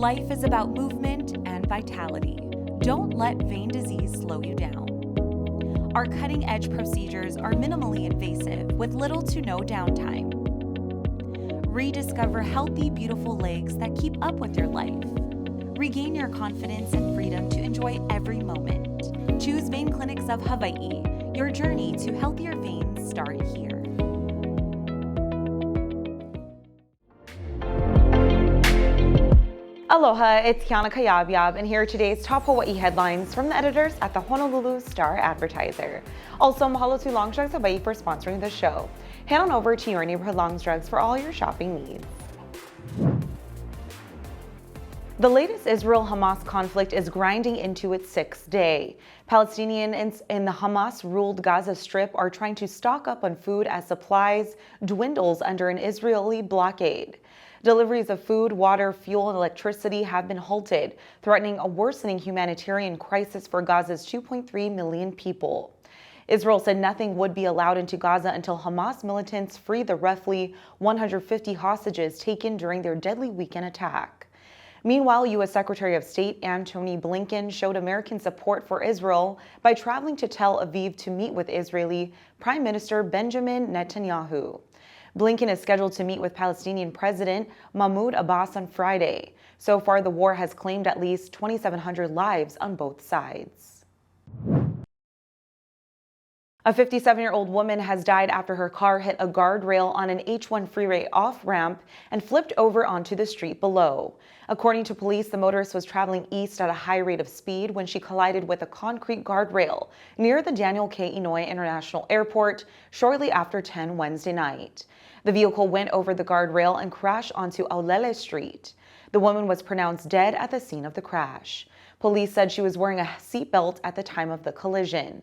Life is about movement and vitality. Don't let vein disease slow you down. Our cutting-edge procedures are minimally invasive with little to no downtime. Rediscover healthy, beautiful legs that keep up with your life. Regain your confidence and freedom to enjoy every moment. Choose Vein Clinics of Hawaii. Your journey to healthier veins start here. Aloha, it's Kiana Cayabyab, and here are today's top Hawaii headlines from the editors at the Honolulu Star-Advertiser. Also, mahalo to Longs Drugs Hawaii for sponsoring the show. Head on over to your neighborhood Longs Drugs for all your shopping needs. The latest Israel-Hamas conflict is grinding into its sixth day. Palestinians in the Hamas-ruled Gaza Strip are trying to stock up on food as supplies dwindles under an Israeli blockade. Deliveries of food, water, fuel, and electricity have been halted, threatening a worsening humanitarian crisis for Gaza's 2.3 million people. Israel said nothing would be allowed into Gaza until Hamas militants free the roughly 150 hostages taken during their deadly weekend attack. Meanwhile, U.S. Secretary of State Antony Blinken showed American support for Israel by traveling to Tel Aviv to meet with Israeli Prime Minister Benjamin Netanyahu. Blinken is scheduled to meet with Palestinian President Mahmoud Abbas on Friday. So far, the war has claimed at least 2,700 lives on both sides. A 57-year-old woman has died after her car hit a guardrail on an H1 freeway off-ramp and flipped over onto the street below. According to police, the motorist was traveling east at a high rate of speed when she collided with a concrete guardrail near the Daniel K. Inouye International Airport shortly after 10 Wednesday night. The vehicle went over the guardrail and crashed onto Aulele Street. The woman was pronounced dead at the scene of the crash. Police said she was wearing a seatbelt at the time of the collision.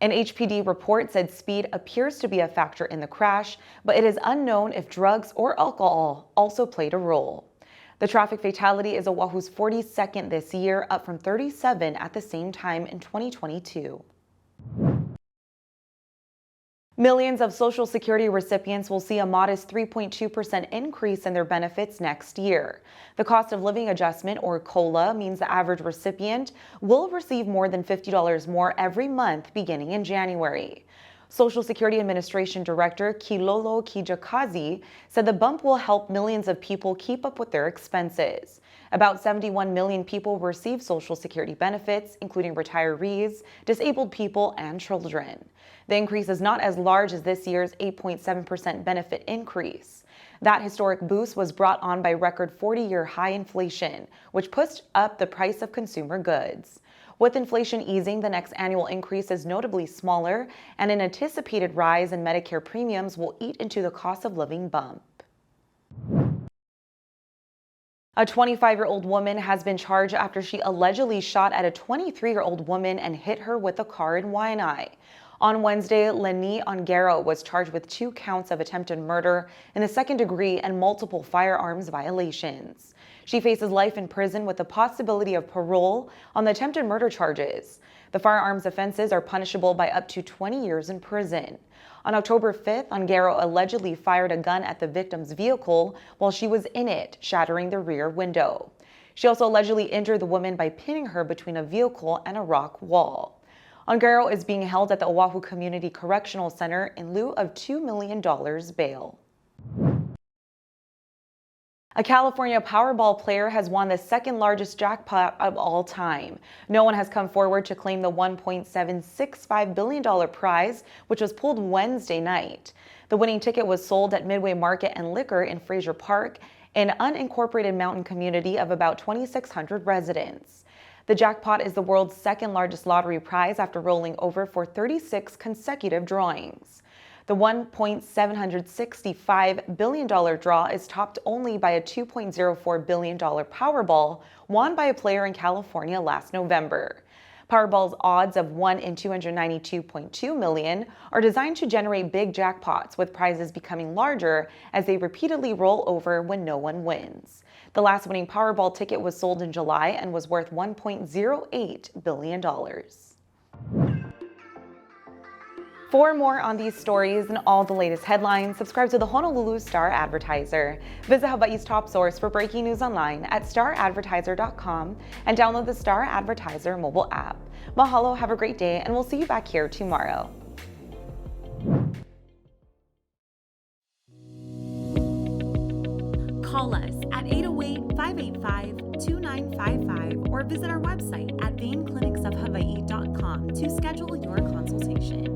An HPD report said speed appears to be a factor in the crash, but it is unknown if drugs or alcohol also played a role. The traffic fatality is Oahu's 42nd this year, up from 37 at the same time in 2022. Millions of Social Security recipients will see a modest 3.2% increase in their benefits next year. The cost of living adjustment, or COLA, means the average recipient will receive more than $50 more every month beginning in January. Social Security Administration Director Kilolo Kijakazi said the bump will help millions of people keep up with their expenses. About 71 million people receive Social Security benefits, including retirees, disabled people, and children. The increase is not as large as this year's 8.7% benefit increase. That historic boost was brought on by record 40-year high inflation, which pushed up the price of consumer goods. With inflation easing, the next annual increase is notably smaller, and an anticipated rise in Medicare premiums will eat into the cost of living bump. A 25-year-old woman has been charged after she allegedly shot at a 23-year-old woman and hit her with a car in Waianae. On Wednesday, Leni Ongaro was charged with 2 counts of attempted murder in the second degree and multiple firearms violations. She faces life in prison with the possibility of parole on the attempted murder charges. The firearms offenses are punishable by up to 20 years in prison. On October 5th, Ongaro allegedly fired a gun at the victim's vehicle while she was in it, shattering the rear window. She also allegedly injured the woman by pinning her between a vehicle and a rock wall. Ongaro is being held at the Oahu Community Correctional Center in lieu of $2 million bail. A California Powerball player has won the second largest jackpot of all time. No one has come forward to claim the $1.765 billion prize, which was pulled Wednesday night. The winning ticket was sold at Midway Market and Liquor in Fraser Park, an unincorporated mountain community of about 2,600 residents. The jackpot is the world's second largest lottery prize after rolling over for 36 consecutive drawings. The $1.765 billion draw is topped only by a $2.04 billion Powerball won by a player in California last November. Powerball's odds of 1 in 292.2 million are designed to generate big jackpots, with prizes becoming larger as they repeatedly roll over when no one wins. The last winning Powerball ticket was sold in July and was worth $1.08 billion. For more on these stories and all the latest headlines, subscribe to the Honolulu Star-Advertiser. Visit Hawaii's top source for breaking news online at staradvertiser.com and download the Star-Advertiser mobile app. Mahalo, have a great day, and we'll see you back here tomorrow. Call us at 808-585-2955 or visit our website at veinclinicsofhawaii.com to schedule your consultation.